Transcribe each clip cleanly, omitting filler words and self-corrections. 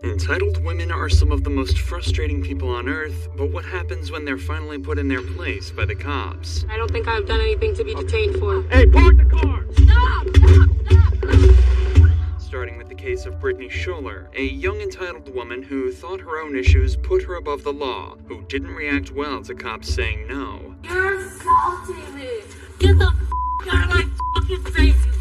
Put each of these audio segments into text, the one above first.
Entitled women are some of the most frustrating people on Earth, but what happens when they're finally put in their place by the cops? I don't think I've done anything to be detained for. Hey, park the car! Stop! Starting with the case of Brittany Scholler, a young entitled woman who thought her own issues put her above the law, who didn't react well to cops saying no. You're assaulting me! Get the out of my fucking face, you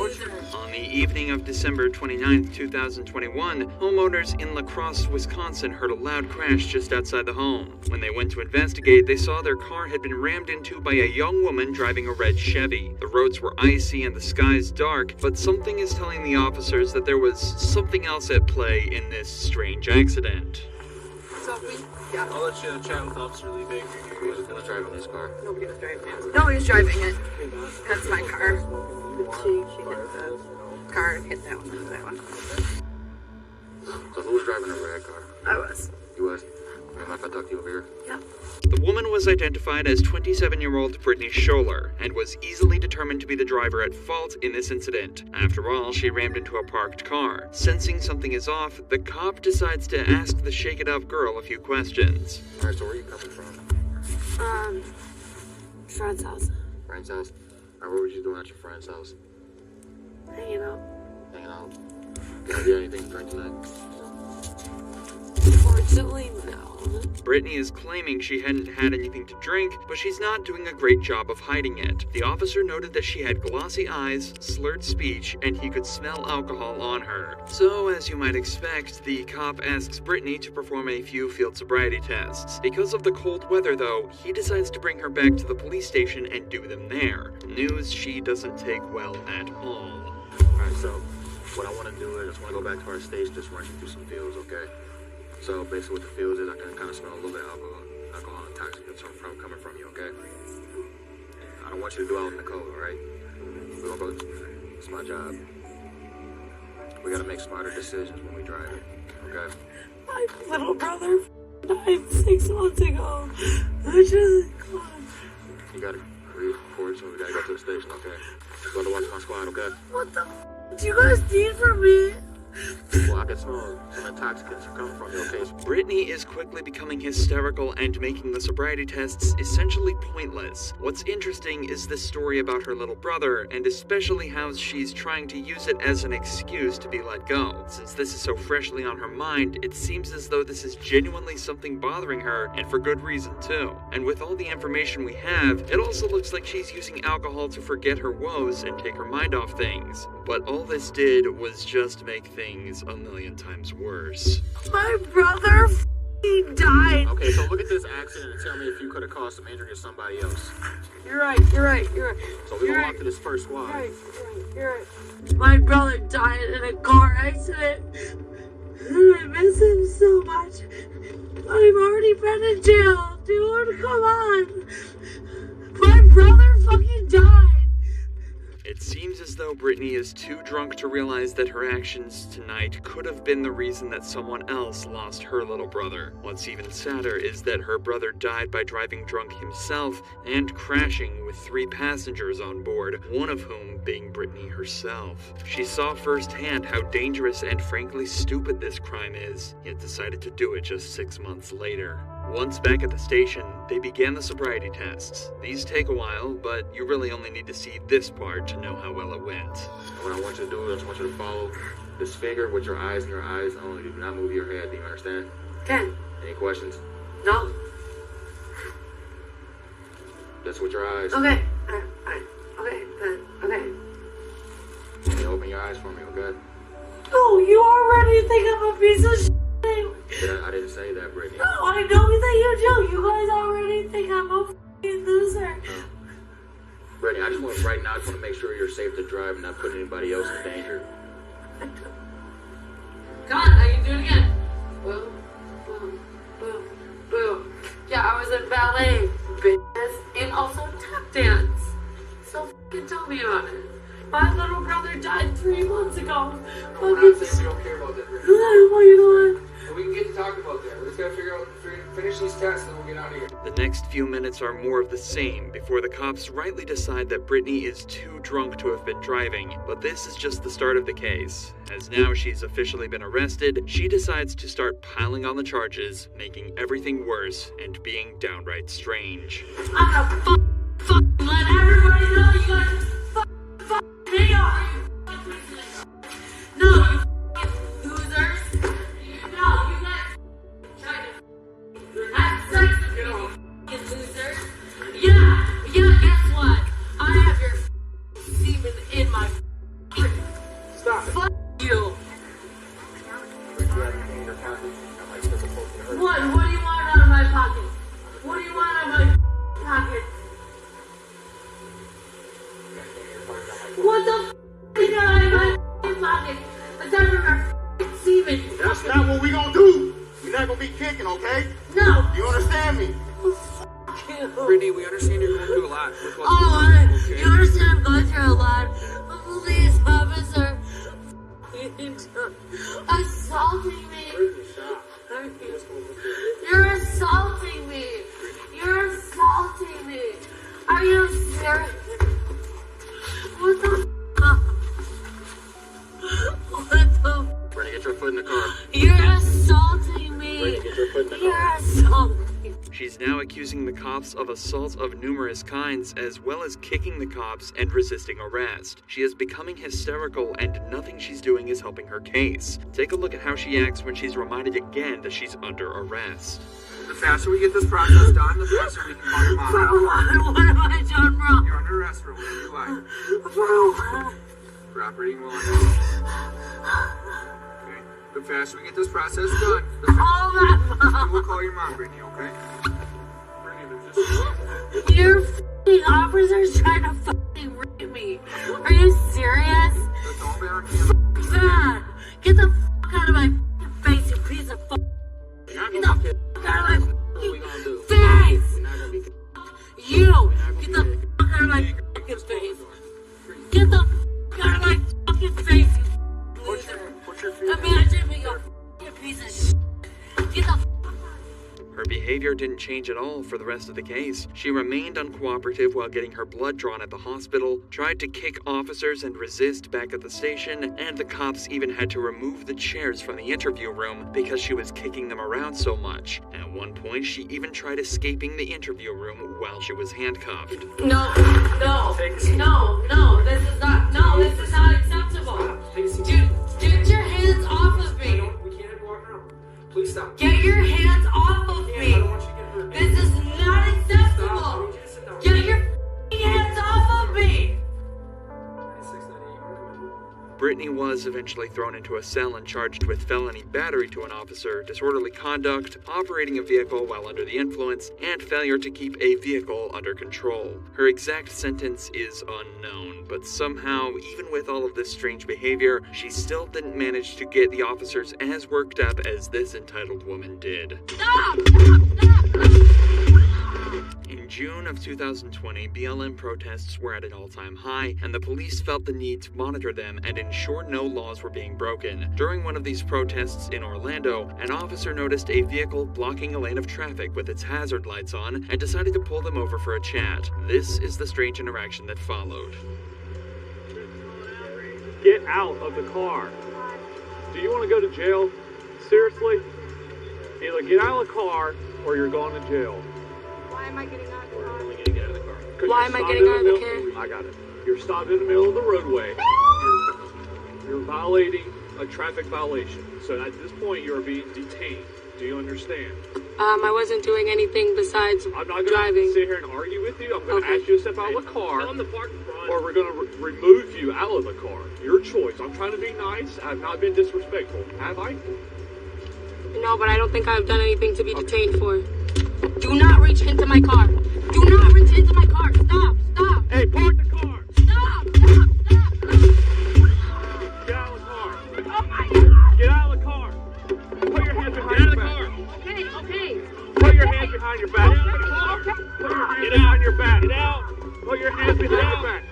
loser! On the evening of December 29, 2021, homeowners in La Crosse, Wisconsin heard a loud crash just outside the home. When they went to investigate, they saw their car had been rammed into by a young woman driving a red Chevy. The roads were icy and the skies dark, but something is telling the officers that there was something else at play in this strange accident. Yeah. I'll let you chat with Officer Lee Baker. Who's gonna drive in this car? Nobody was driving it. Nobody's driving it. That's my car. She hit the car and hit that one. So who was driving the red car? I was. You was? Mind if I talk to you over here? Yeah. The woman was identified as 27-year-old Brittany Scholler and was easily determined to be the driver at fault in this incident. After all, she rammed into a parked car. Sensing something is off, the cop decides to ask the shake-it-up girl a few questions. Alright, so where are you coming from? Friend's house. Friend's house? Alright, what were you doing at your friend's house? Hanging out. Hanging out? Did you get anything to drink tonight? Unfortunately, no. Brittany is claiming she hadn't had anything to drink, but she's not doing a great job of hiding it. The officer noted that she had glossy eyes, slurred speech, and he could smell alcohol on her. So, as you might expect, the cop asks Brittany to perform a few field sobriety tests. Because of the cold weather, though, he decides to bring her back to the police station and do them there. News she doesn't take well at all. Alright, so what I want to do is I just want to go back to our station, just run you through some fields, okay? So basically what the fields is, I can kind of smell a little bit of alcohol and intoxicants coming from you, okay? I don't want you to do out in the cold, alright? We're gonna go, it's my job. We gotta make smarter decisions when we drive it, okay? My little brother died 6 months ago. I just You gotta report, so we gotta go to the station, okay? Go to watch my squad, okay? What the do you guys need from me? Well, I can smell some intoxicants coming from you, okay? Brittany is quickly becoming hysterical and making the sobriety tests essentially pointless. What's interesting is this story about her little brother, and especially how she's trying to use it as an excuse to be let go. Since this is so freshly on her mind, it seems as though this is genuinely something bothering her, and for good reason too. And with all the information we have, it also looks like she's using alcohol to forget her woes and take her mind off things. But all this did was just make things a million times worse. My brother died. Okay, so look at this accident and tell me if you could have caused some injury to somebody else. You're right. So we go on to this first squad. You're right. My brother died in a car accident. I miss him so much. I've already been in jail. Dude, come on. My brother fucking died. It seems as though Brittany is too drunk to realize that her actions tonight could have been the reason that someone else lost her little brother. What's even sadder is that her brother died by driving drunk himself and crashing with 3 passengers on board, one of whom being Brittany herself. She saw firsthand how dangerous and frankly stupid this crime is, yet decided to do it just 6 months later. Once back at the station, they began the sobriety tests. These take a while, but you really only need to see this part to know how well it went. What I want you to do is I just want you to follow this finger with your eyes and your eyes only. Do not move your head. Do you understand? Okay. Any questions? No. Just with your eyes. Okay. Okay. Can you open your eyes for me, okay? No, you already think I'm a piece of shit. I didn't say that, Brittany. No, I know that you do. You guys already think I'm a fucking loser. Brittany, I just want right now, I just want to make sure you're safe to drive and not put anybody else in danger. Come on, I can do it again. Boom, boom, boom, boom. Yeah, I was in ballet, bitches, and also tap dance. So fucking tell me about it. My little brother died 3 months ago. I'm not saying we don't care about that, Brittany. Well, you know what? We can get to talk about that. We just gotta figure out Finish these tests and we'll get out of here. The next few minutes are more of the same before the cops rightly decide that Brittany is too drunk to have been driving. But this is just the start of the case. As now she's officially been arrested, she decides to start piling on the charges, making everything worse and being downright strange. I'm gonna let everybody know you guys me off. No, you losers. No, you guys trying to have sex with me, you losers. Yeah, guess what? I have your semen in my Stop it. fuck you. What do you want out of my pocket? What do you want out of my pocket? What the f*** is that in my pocket? Aside from your f***ing semen. That's not what we gonna do. We're not gonna be kicking, okay? No. You understand me? Fuck you. Brittany, we understand you're going through a lot. You understand I'm going through a lot. Please, officer. Assaulting me. You're assaulting me. You're assaulting me. Are you serious? What the fuck? What the Brittany, get your foot in the car. You're assaulting me. Brittany, get your foot in the You're car. assaulting me. She's now accusing the cops of assault of numerous kinds, as well as kicking the cops and resisting arrest. She is becoming hysterical, and nothing she's doing is helping her case. Take a look at how she acts when she's reminded again that she's under arrest. The faster we get this process done, the faster we can call your mom. For what? What have I done wrong? You're under arrest for whatever you like. For what? For operating while under. Okay. The faster we get this process done, the faster Oh my mom. we'll call your mom, Brittany, okay? Brittany, there's just... Your f***ing officers trying to f***ing rape me. Are you serious? That's all been on camera. Bad. Get the f*** out of my f***ing face, you piece of f***. You're not Get gonna the be f*** out of my What we f***ing gonna do? face. You're not gonna be You. Get the f*** out of my f***ing face. Get the f*** out of my f***ing face, you loser. What's your fear? Imagine being a f***ing piece of shit. Get the f*** Her behavior didn't change at all for the rest of the case. She remained uncooperative while getting her blood drawn at the hospital, tried to kick officers and resist back at the station, and the cops even had to remove the chairs from the interview room because she was kicking them around so much. At one point, she even tried escaping the interview room while she was handcuffed. No, this is not acceptable. Dude, get your hands off of me. We can't have you walking around. Please stop. Get your hands off of I me. don't want you to get hurt. This is not acceptable. Stop. I need you to sit down. Get your f***ing hands off of me. 698, come in. Brittany was eventually thrown into a cell and charged with felony battery to an officer, disorderly conduct, operating a vehicle while under the influence, and failure to keep a vehicle under control. Her exact sentence is unknown, but somehow, even with all of this strange behavior, she still didn't manage to get the officers as worked up as this entitled woman did. Stop. In June of 2020, BLM protests were at an all-time high, and the police felt the need to monitor them and ensure no laws were being broken. During one of these protests in Orlando, an officer noticed a vehicle blocking a lane of traffic with its hazard lights on and decided to pull them over for a chat. This is the strange interaction that followed. Get out of the car. Do you want to go to jail? Seriously? Either get out of the car or you're going to jail. Why am I getting out of the car? Get out of the car. 'Cause Why you're am I stopped getting in out of the middle- I got it. You're stopped in the middle of the roadway. You're violating a traffic violation. So at this point, you're being detained. Do you understand? I wasn't doing anything besides I'm not going driving. to sit here and argue with you. I'm going to Okay. ask you to step out of the car. Or we're going to remove you out of the car. Your choice. I'm trying to be nice. I've not been disrespectful. Have I? No, but I don't think I've done anything to be detained for. Do not reach into my car. Do not reach into my car. Stop. Stop. Hey, park the car. Stop. Get out of the car. Oh my God. Get out of the car. Put your hands behind your back. Okay. Put your hands behind your back. Put your hands behind your back. Get out. Put your hands behind your back.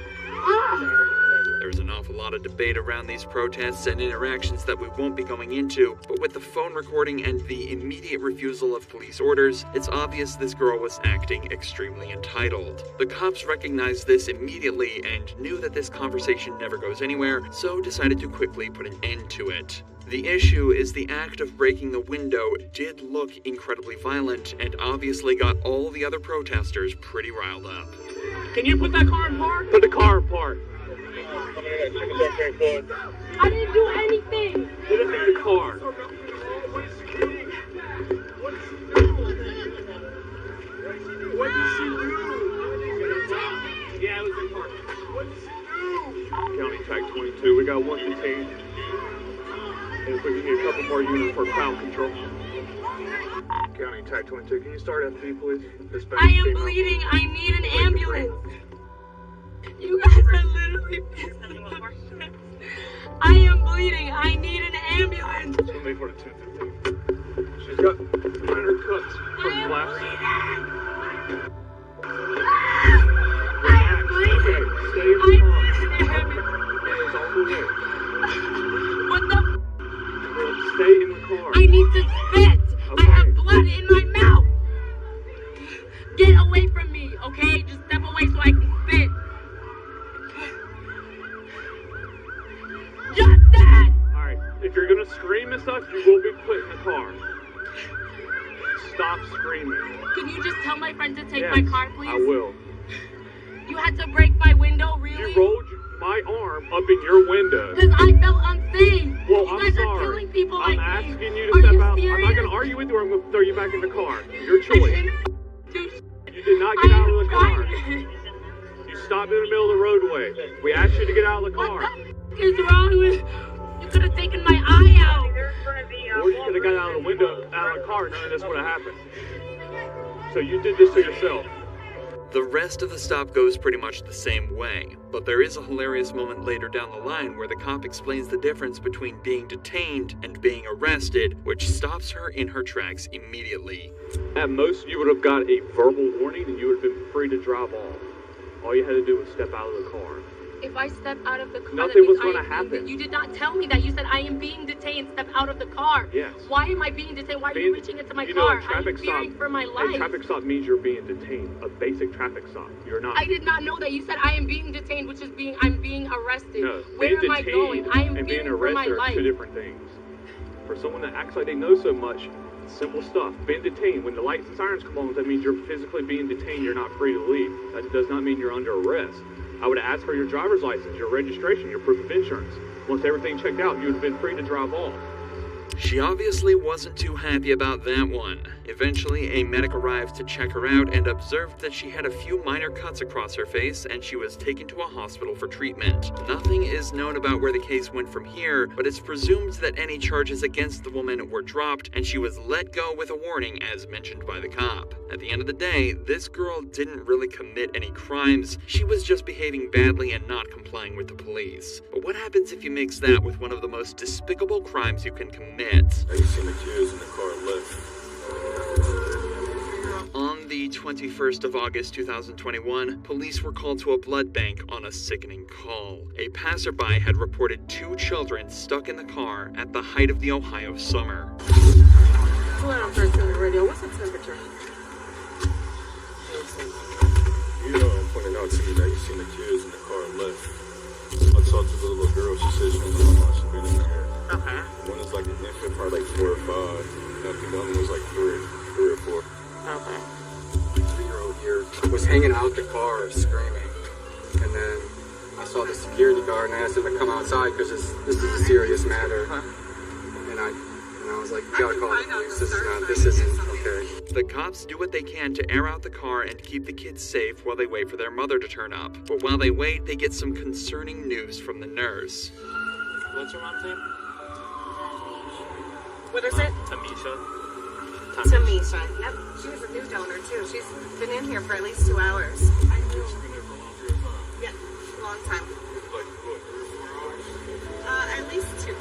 There was an awful lot lot of debate around these protests and interactions that we won't be going into, but with the phone recording and the immediate refusal of police orders, it's obvious this girl was acting extremely entitled. The cops recognized this immediately and knew that this conversation never goes anywhere, so decided to quickly put an end to it. The issue is the act of breaking the window did look incredibly violent and obviously got all the other protesters pretty riled up. Can you put that car in park? Put the car in park. I didn't do anything. Put it in the car. What did she do? Yeah, it was in park. What did she do? County Tag 22, we got one detained. And if we can get a couple more units for crowd control. County Tag 22, can you start FB, please? I am bleeding. I need an ambulance. You guys are literally pissing me off. I am bleeding. I need an ambulance. Somebody for the 215. She's got minor cuts from last. I am bleeding. Okay, stay in the car. I need an ambulance. It's on the way. What the? Stay in the car. I need to spit. I have blood in my mouth. Get away from me, okay? Just step away so I can spit. Justin! Alright, if you're gonna scream and stuff, you will be put in the car. Stop screaming. Can you just tell my friend to take Yes, my car, please? I will. You had to break my window, really? You rolled my arm up in your window. Because I felt unsafe. Well, You I'm guys are sorry. killing people I'm like me. asking you to Are step you out. serious? I'm not gonna argue with you or I'm gonna throw you back in the car. Your I choice. shouldn't do shit. You did not get out of the I car. am trying. You stopped in the middle of the roadway. We asked you to get out of the What car. the f- is wrong with... You could have taken my eye out. Or you could have got out of the window, out of the car, none of this would have happened. So you did this to yourself. The rest of the stop goes pretty much the same way, but there is a hilarious moment later down the line where the cop explains the difference between being detained and being arrested, which stops her in her tracks immediately. At most, you would have got a verbal warning and you would have been free to drive off. All you had to do was step out of the car. If I step out of the car, Nothing that means was I gonna am being happen. You did not tell me that. You said I am being detained. Step out of the car. Yes. Why am I being detained? Why are you reaching into my you know, car? a traffic I'm fearing stop, for my A life. traffic stop means you're being detained. A basic traffic stop. You're not. I did not know that. You said I am being detained, which is I'm being arrested. No, Where being am I detained going? I am and being fearing for my arrested are life. two different things. For someone that acts like they know so much, simple stuff. Being detained, when the lights and sirens come on, that means you're physically being detained. You're not free to leave. That does not mean you're under arrest. I would have asked for your driver's license, your registration, your proof of insurance. Once everything checked out, you would have been free to drive off. She obviously wasn't too happy about that one. Eventually, a medic arrived to check her out and observed that she had a few minor cuts across her face and she was taken to a hospital for treatment. Nothing is known about where the case went from here, but it's presumed that any charges against the woman were dropped and she was let go with a warning as mentioned by the cop. At the end of the day, this girl didn't really commit any crimes. She was just behaving badly and not complying with the police. But what happens if you mix that with one of the most despicable crimes you can commit? I just seen the kids in the car left. On the 21st of August 2021, police were called to a blood bank on a sickening call. A passerby had reported 2 children stuck in the car at the height of the Ohio summer. Hello, I'm first on the radio. What's the temperature? You pointed out to me that you seen the kids in the car left. I talked to the little girl. She said she didn't know how she been in there. Okay. One is like an infant, probably like 4 or 5. And I think the other one was like 3 or 4. Okay. 3-year-old here was hanging out the car screaming, and then I saw the security guard and I asked him to come outside because this is a serious matter. And I was like, you gotta call the police. This isn't okay. The cops do what they can to air out the car and keep the kids safe while they wait for their mother to turn up. But while they wait, they get some concerning news from the nurse. What's your mom's name? What is it? Tamisha. Tamisha. Yep. She was a new donor too. She's been in here for at least 2 hours. I knew. Yeah, long time. At least 2.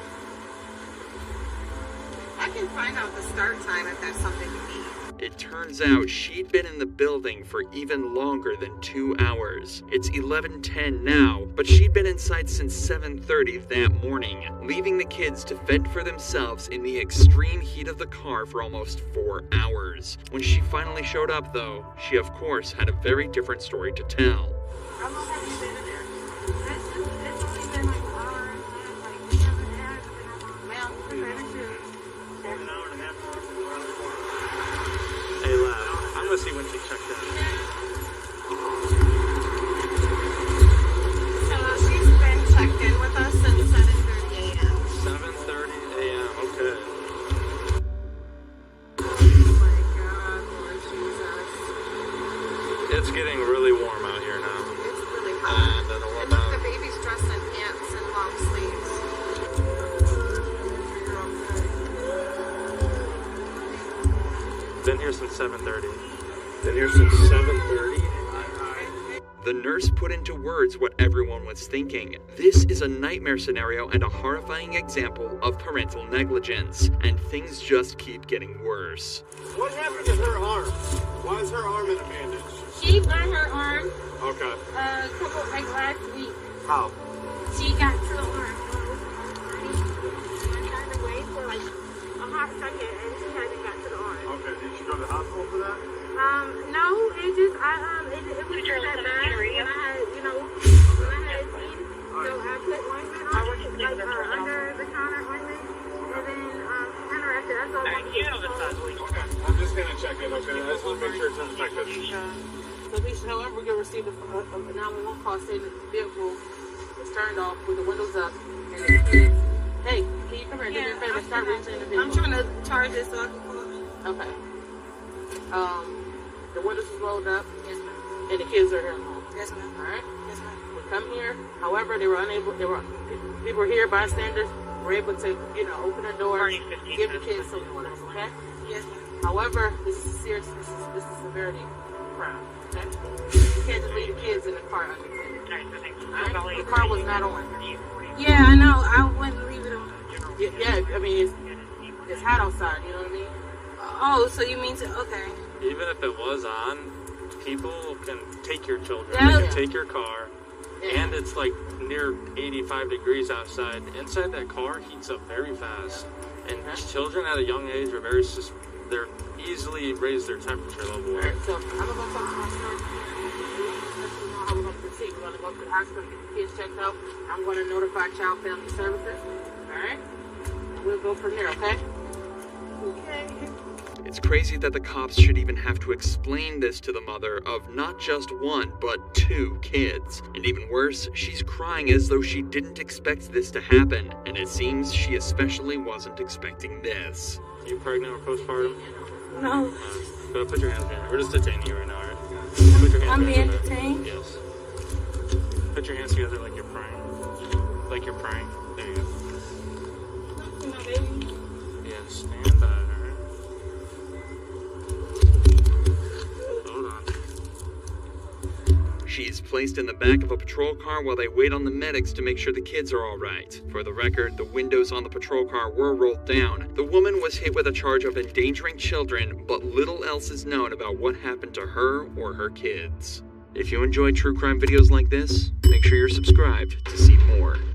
I can find out the start time if that's something you need. It turns out she'd been in the building for even longer than 2 hours. It's 11:10 now, but she'd been inside since 7:30 that morning, leaving the kids to fend for themselves in the extreme heat of the car for almost 4 hours. When she finally showed up, though, she of course had a very different story to tell. How long have you been in there? It's only been like an hour and a half, like 7 hours. Well, An hour and a half. Hey, lad, I'm gonna see when she checked out. So she's been checked in with us since 7:30 a.m. 7:30 a.m. Okay. Oh my God, Lord Jesus. It's getting really warm out here now. It's really hot. And I don't know And look, about. the baby's dressed in pants and long sleeves. Been here since 7:30. Been here since 7:30. The nurse put into words what everyone was thinking. This is a nightmare scenario and a horrifying example of parental negligence, and things just keep getting worse. What happened to her arm? Why is her arm in a bandage? She burned her arm Okay. a couple, like last week. How? She got to the arm. I tried to wait for like a hot second and she hasn't got to the arm. Okay. Did she go to the hospital for that? No, it just, it was just that bad when I had, when I had seen, so I put ointment on it, like, under the counter ointment, and then, counteracted, that's all. Okay. I'm just gonna check it. Okay. I just want to make sure it's infected. Police, however, we received a 911 call saying that the vehicle was turned off with the windows up and the kids. Hey, can you come here? Do me a favor, start reaching the vehicle. I'm trying to charge it so I can call it. Okay. The windows was rolled up. Yes, ma'am. And the kids are here at home. Yes, ma'am. All right. Yes, ma'am. We come here. However, they were unable. People were here, bystanders were able to, open the door, give the kids some water. Okay. Yes, ma'am. However, this is serious. This is severity crime. Okay. You can't just leave the kids in the car unattended. All right? The car was not on. Yeah, I know, I wouldn't leave it on. Yeah. I mean, it's hot outside. You know what I mean? Oh, so you mean to, okay. Even if it was on, people can take your children, Yeah. they can take your car, Yeah. and it's like near 85 degrees outside. Inside that car heats up very fast, and children at a young age are they're easily raise their temperature level. All right. So I'm gonna go talk to my son. Let you know how we're gonna proceed. We're gonna go to the hospital, get the kids checked out. I'm gonna notify Child Family Services. All right. And we'll go from there. Okay. Okay. It's crazy that the cops should even have to explain this to the mother of not just one, but 2 kids. And even worse, she's crying as though she didn't expect this to happen, and it seems she especially wasn't expecting this. You pregnant or postpartum? No, Go put your hands behind. We're just detaining you right now, alright? Put your hands I'm being behind your back. detained. Yes. Put your hands together like you're praying. Like you're praying. There you go. My baby. Yeah, stand by, alright? Hold on. She's placed in the back of a patrol car while they wait on the medics to make sure the kids are all right. For the record, the windows on the patrol car were rolled down. The woman was hit with a charge of endangering children, but little else is known about what happened to her or her kids. If you enjoy true crime videos like this, make sure you're subscribed to see more.